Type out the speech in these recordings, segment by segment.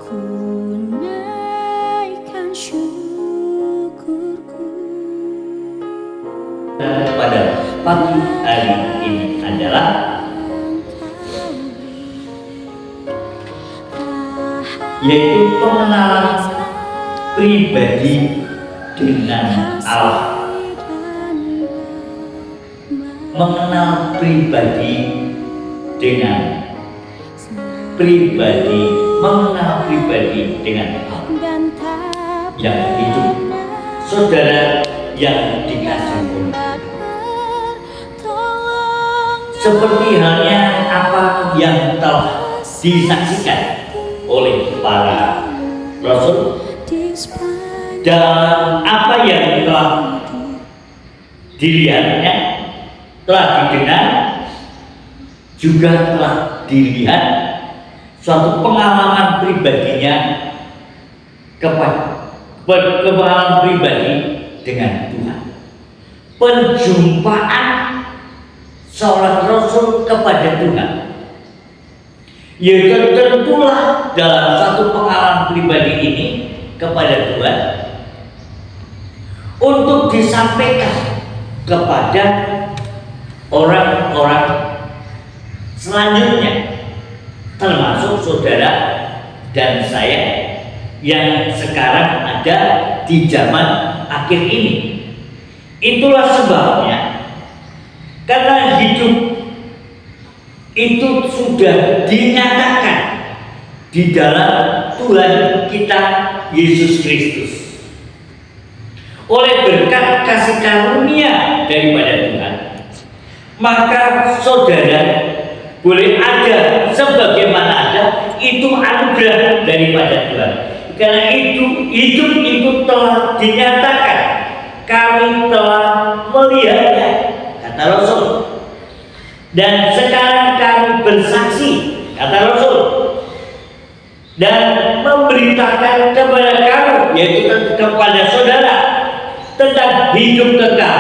Ku naikkan syukurku. Pada pagi hari ini adalah yaitu pengenalan pribadi dengan Allah. Mengenal pribadi dengan pribadi, mengenal pribadi dengan Allah yang hidup. Saudara yang dikasihi Allah, seperti halnya apa yang telah disaksikan oleh para rasul dan apa yang telah dilihatnya, telah didengar, juga telah dilihat suatu pengalaman pribadinya pengalaman pribadi dengan Tuhan, penjumpaan seorang rasul kepada Tuhan. Ya tentulah dalam satu pengalaman pribadi ini kepada Tuhan untuk disampaikan kepada orang-orang selanjutnya, termasuk saudara dan saya yang sekarang ada di zaman akhir ini. Itulah sebabnya, karena hidup itu sudah dinyatakan di dalam Tuhan kita Yesus Kristus. Oleh berkat kasih karunia daripada Tuhan, maka saudara boleh ada sebagaimana ada, itu anugerah daripada Tuhan. Karena itu hidup itu telah dinyatakan, kami telah melihatnya, kata Rasul. Dan sekarang kami bersaksi, kata Rasul, dan memberitakan kepada kamu, yaitu kepada saudara, tentang hidup kekal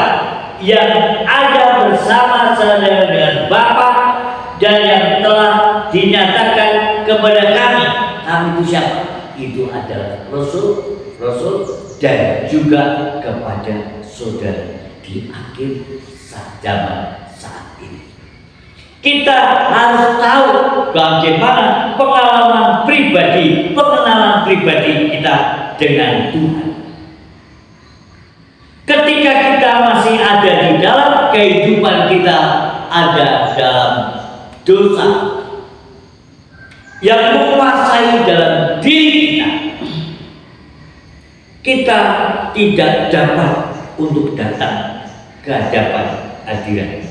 yang ada bersama-sama dengan Bapa dan yang telah dinyatakan kepada kami. Kami itu siapa? Itu adalah Rasul dan juga kepada saudara di akhir zaman saat ini. Kita harus tahu bagaimana pengenalan pribadi kita dengan Tuhan. Ketika kita masih ada di dalam kehidupan kita, ada dalam dosa yang menguasai dalam diri kita tidak dapat untuk datang ke hadapan hadirat.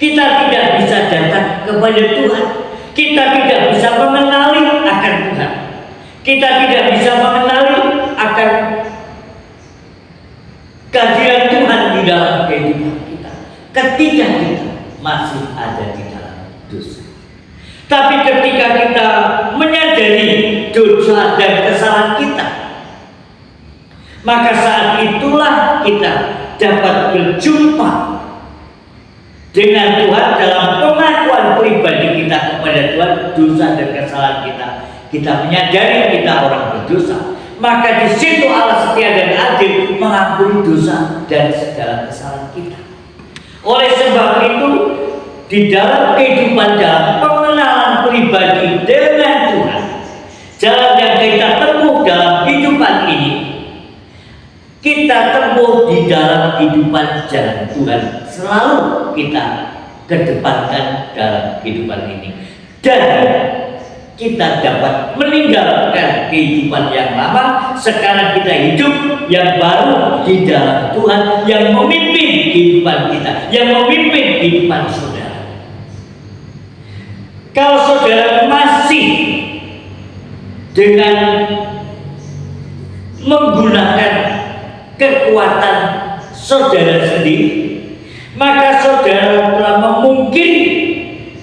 Kita tidak bisa datang kepada Tuhan. Kita tidak bisa mengenali akan Tuhan. Kita tidak bisa mengenali akan kehadiran Tuhan di dalam kehidupan kita ketika kita masih ada di dalam dosa. Tapi ketika kita menyadari dosa dan kesalahan kita, maka saat itulah kita dapat berjumpa dengan Tuhan dalam pengakuan pribadi kita kepada Tuhan, dosa dan kesalahan kita. Kita menyadari kita orang berdosa, maka di situ Allah setia dan adil mengampuni dosa dan segala kesalahan kita. Oleh sebab itu, di dalam kehidupan dalam pengenalan pribadi dengan Tuhan, jalan yang kita tempuh dalam kehidupan ini, kita tempuh di dalam kehidupan jalan Tuhan, selalu kita kedepankan dalam kehidupan ini, dan kita dapat meninggalkan kehidupan yang lama. Sekarang kita hidup yang baru di dalam Tuhan, yang memimpin kehidupan kita, yang memimpin kehidupan saudara. Kalau saudara masih dengan menggunakan kekuatan saudara sendiri, maka saudara telah memungkiri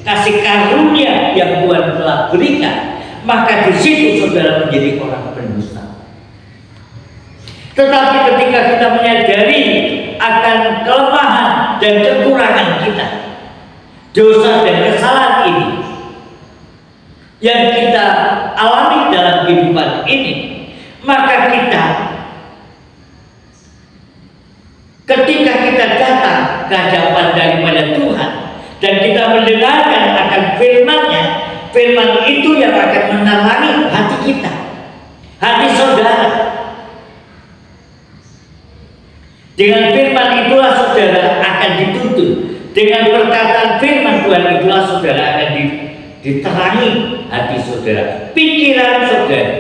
kasih karunia yang Tuhan telah berikan, maka di situ saudara menjadi orang pendusta. Tetapi ketika kita menyadari akan kelemahan dan kekurangan kita, dosa dan kesalahan ini, yang kita alami dalam kehidupan ini, maka kita ketika kita datang ke hadapan daripada Tuhan dan kita mendengarkan akan firman-Nya, firman itu yang akan menerangi hati kita, hati saudara. Dengan firman itulah saudara akan dituntun. Dengan perkataan firman Tuhan itulah saudara akan diterangi hati saudara, pikiran saudara,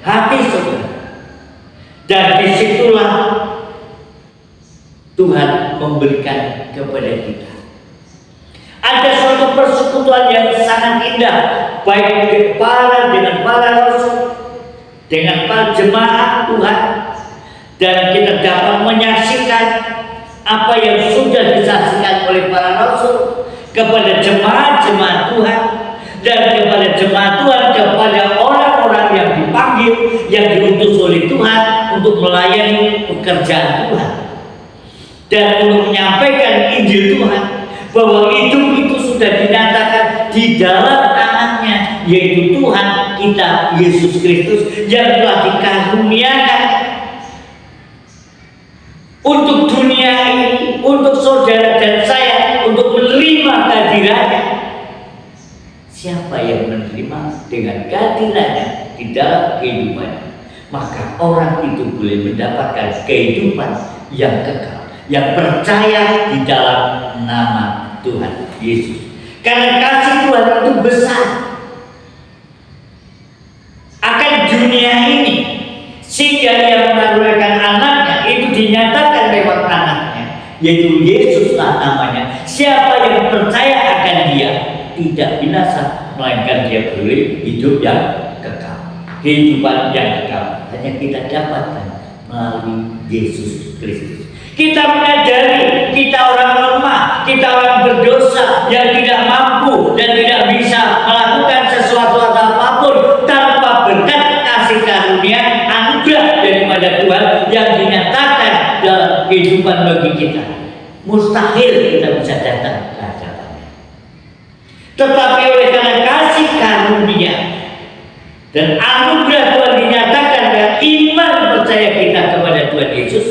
hati saudara. Dan disitulah Tuhan memberikan kepada kita. Ada suatu persekutuan yang sangat indah, baik dengan para rasul, dengan para jemaat Tuhan, dan kita dapat menyaksikan apa yang sudah disaksikan oleh para rasul kepada jemaat-jemaat Tuhan, dan kepada jemaat Tuhan, kepada orang-orang yang dipanggil, yang diutus oleh Tuhan untuk melayani pekerjaan Tuhan dan untuk menyampaikan Injil Tuhan, bahwa hidup itu sudah dinyatakan di dalam anaknya, yaitu Tuhan kita Yesus Kristus, yang telah dikaruniakan untuk dunia ini, untuk saudara dan saya, untuk menerima kehadirannya. Siapa yang menerima dengan kehadirannya di dalam kehidupannya, maka orang itu boleh mendapatkan kehidupan yang kekal, yang percaya di dalam nama Tuhan Yesus. Karena kasih Tuhan itu besar akan dunia ini, sehingga yang mengaruniakan anaknya itu dinyatakan lewat anaknya, yaitu Yesuslah namanya. Siapa yang percaya akan dia tidak binasa, melainkan dia boleh hidup yang kekal. Kehidupan yang kekal hanya kita dapatkan melalui Yesus Kristus. Kita menyadari kita orang lemah, kita orang berdosa yang tidak mampu dan tidak bisa melakukan sesuatu atau apapun tanpa berkat kasih karunia anugerah daripada Tuhan yang dinyatakan dalam kehidupan bagi kita. Mustahil kita bisa datang ke hadapannya. Tetapi oleh karena kasih karunia dan anugerah Tuhan dinyatakan dan iman percaya kita kepada Tuhan Yesus,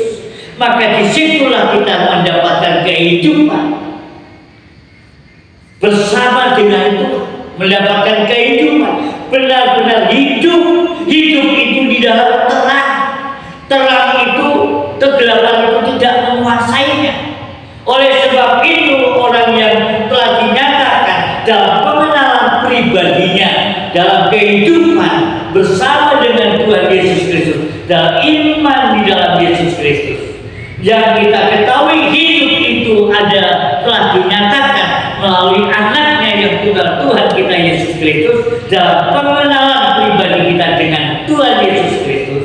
maka disitulah kita mendapatkan kehidupan bersama dengan Tuhan, mendapatkan kehidupan, benar-benar hidup itu di dalam terang. Terang itu, kegelapan itu tidak menguasainya. Oleh sebab itu, orang yang telah dinyatakan dalam pengenalan pribadinya, dalam kehidupan bersama dengan Tuhan Yesus Kristus, dalam iman di dalam Yesus Kristus, yang kita ketahui hidup itu telah dinyatakan melalui anaknya yang tunggal Tuhan kita Yesus Kristus, dalam pengenalan pribadi kita dengan Tuhan Yesus Kristus,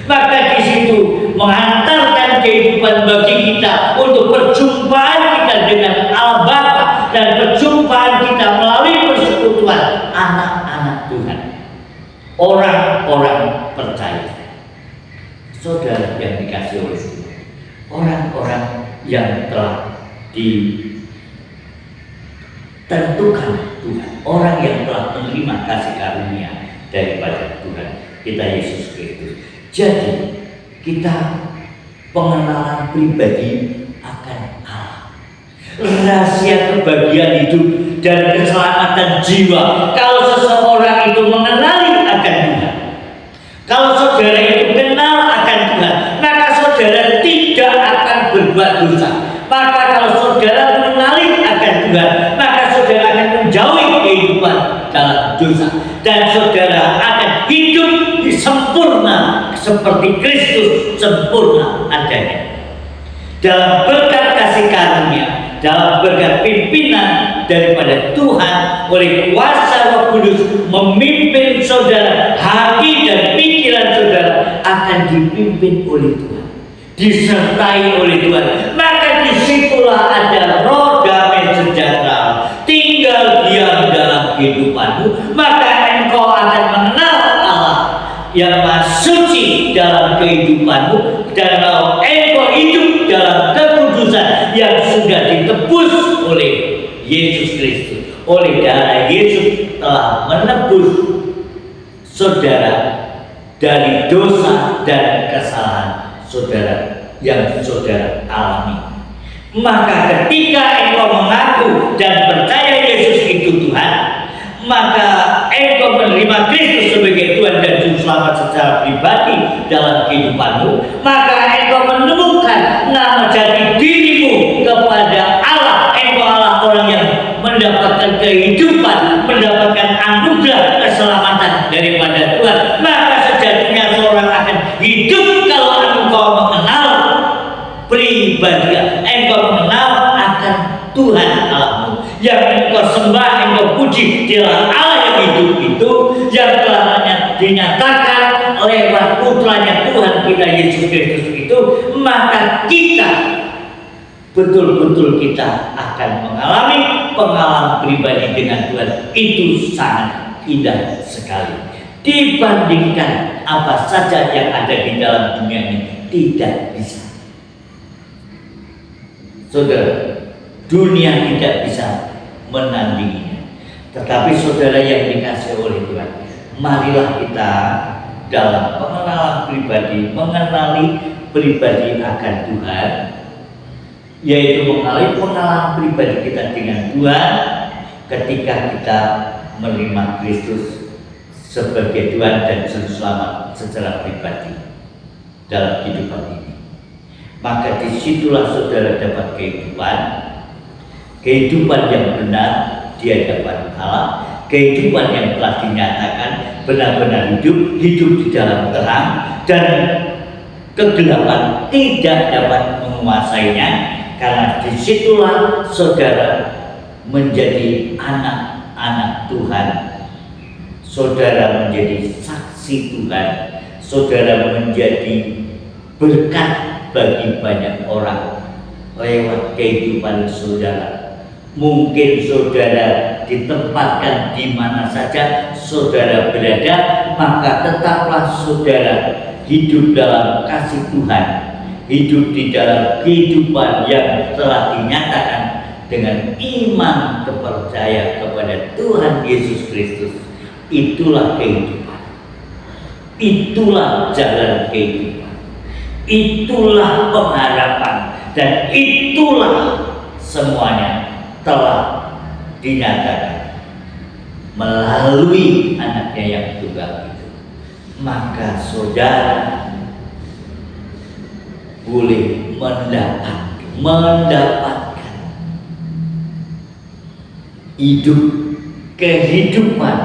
maka di situ menghantarkan kehidupan bagi kita untuk perjumpaan kita dengan Allah Bapa dan perjumpaan kita melalui persekutuan anak-anak Tuhan, orang-orang percaya. Saudara yang dikasih oleh Tuhan, orang-orang yang telah ditentukan Tuhan, orang yang telah menerima kasih karunia daripada Tuhan kita Yesus Kristus. Jadi kita pengenalan pribadi akan Allah, rahasia kebahagiaan hidup dan keselamatan jiwa. Kalau seseorang itu mengenali akan Tuhan, kalau saudara itu kenal akan Tuhan, maka saudara tidak akan berbuat dosa. Maka kalau saudara mengenali akan Tuhan, maka saudara akan menjauhi kehidupan dalam dosa, dan saudara akan hidup sempurna seperti Kristus sempurna adanya. Dalam berkat kasih karunia, dalam berkat pimpinan daripada Tuhan, oleh kuasa Roh Kudus memimpin saudara, hati dan pikiran saudara akan dipimpin oleh Tuhan, disertai oleh Tuhan. Maka disitulah ada roh damai sejahtera tinggal diam dalam kehidupanmu, maka engkau akan mengenal Allah yang Maha Suci dalam kehidupanmu, dan kalau engkau hidup dalam kekudusan yang sudah ditebus oleh Yesus Kristus, oleh darah Yesus telah menebus saudara dari dosa dan kesalahan saudara yang saudara alami. Maka ketika engkau mengaku dan percaya Yesus itu Tuhan, maka engkau menerima Kristus sebagai Tuhan dan Juru Selamat secara pribadi dalam kehidupanmu, maka engkau menemukan nama jati dirimu kepada Allah. Engkau Allah orang yang mendapatkan kehidupan, mendapatkan anugerah keselamatan daripada Tuhan. Maka sejatinya seorang akan hidup kalau engkau mengenal pribadi, engkau mengenal akan Tuhan Allahmu yang engkau sembah, engkau puji. Dialah Allah yang hidup itu, yang telah dinyatakan lewat putranya Tuhan kita Yesus Kristus itu. Maka kita betul-betul kita akan mengalami pengalaman pribadi dengan Tuhan. Itu sangat indah sekali dibandingkan apa saja yang ada di dalam dunia ini. Tidak bisa, saudara, dunia tidak bisa menandinginya. Tetapi saudara yang dikasihi oleh Tuhan, marilah kita dalam pengenalan pribadi, mengenali pribadi akan Tuhan, yaitu mengalami pengalaman pribadi kita dengan Tuhan ketika kita menerima Kristus sebagai Tuhan dan Juru Selamat secara pribadi dalam kehidupan ini. Maka disitulah saudara dapat kehidupan yang benar di hadapan Allah, kehidupan yang telah dinyatakan benar-benar hidup di dalam terang, dan kegelapan tidak dapat menguasainya. Karena disitulah saudara menjadi anak-anak Tuhan, saudara menjadi saksi Tuhan, saudara menjadi berkat bagi banyak orang lewat kehidupan saudara. Mungkin saudara ditempatkan di mana saja saudara berada, maka tetaplah saudara hidup dalam kasih Tuhan, hidup di dalam kehidupan yang telah dinyatakan dengan iman kepercayaan kepada Tuhan Yesus Kristus. Itulah kehidupan, itulah jalan kehidupan, itulah pengharapan, dan itulah semuanya telah dinyatakan melalui anaknya yang tunggal itu. Maka saudara boleh mendapatkan kehidupan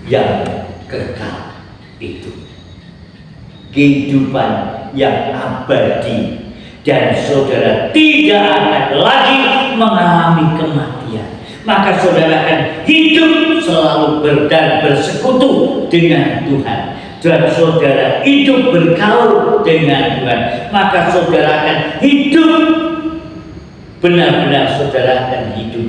yang kekal itu, kehidupan yang abadi, dan saudara tidak akan lagi mengalami kematian. Maka saudara akan hidup selalu dan bersekutu dengan Tuhan, dan saudara hidup bergaul dengan Tuhan. Maka saudara akan hidup benar-benar, saudara akan hidup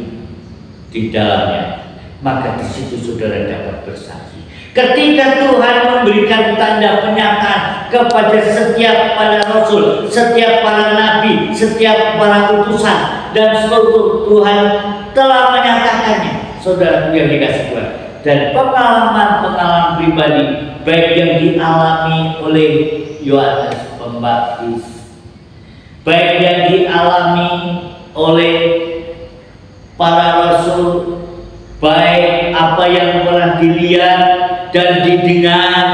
di dalamnya. Maka di situ saudara dapat bersaksi. Ketika Tuhan memberikan tanda penyataan kepada setiap para rasul, setiap para nabi, setiap para utusan, dan seluruh Tuhan telah menyatakannya, saudara yang dikasih Tuhan. Dan pengalaman pribadi, baik yang dialami oleh Yohanes Pembaptis, baik yang dialami oleh para rasul, baik apa yang pernah dilihat dan didengar,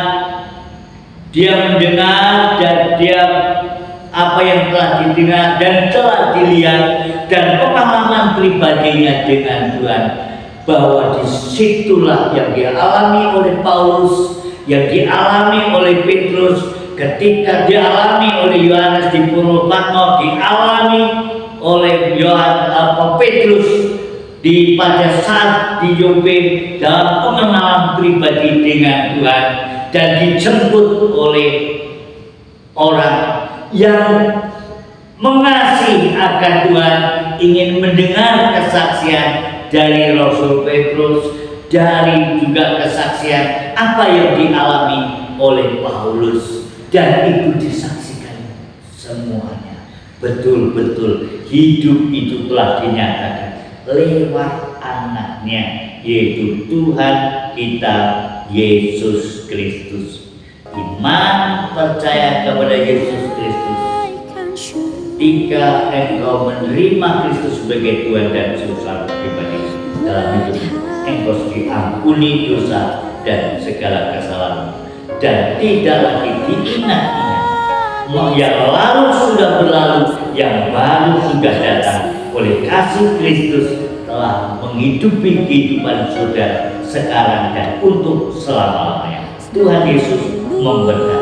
dia mendengar dan dia apa yang telah didengar dan telah dilihat, dan pengalaman pribadinya dengan Tuhan, bahwa disitulah yang dialami oleh Paulus, yang dialami oleh Petrus, ketika dialami oleh Yohanes di Pulau Patmos, dialami oleh Petrus pada saat di Yope dalam pengenalan pribadi dengan Tuhan, dan dijemput oleh orang yang mengasihi akan Tuhan, ingin mendengar kesaksian dari Rasul Petrus, dari juga kesaksian apa yang dialami oleh Paulus, dan itu disaksikan semuanya. Betul-betul hidup itu telah dinyatakan lewat anaknya, yaitu Tuhan kita Yesus Kristus. Iman percaya kepada Yesus Kristus. Ketika engkau menerima Kristus sebagai Tuhan dan Juru Selamat pribadi dalam hidup, engkau diampuni dosa dan segala kesalahan, dan tidak lagi diingat-ingat. Yang lalu sudah berlalu, yang baru sudah datang. Oleh kasih Kristus telah menghidupi kehidupan saudara sekarang dan untuk selama-lamanya. Tuhan Yesus memberkati.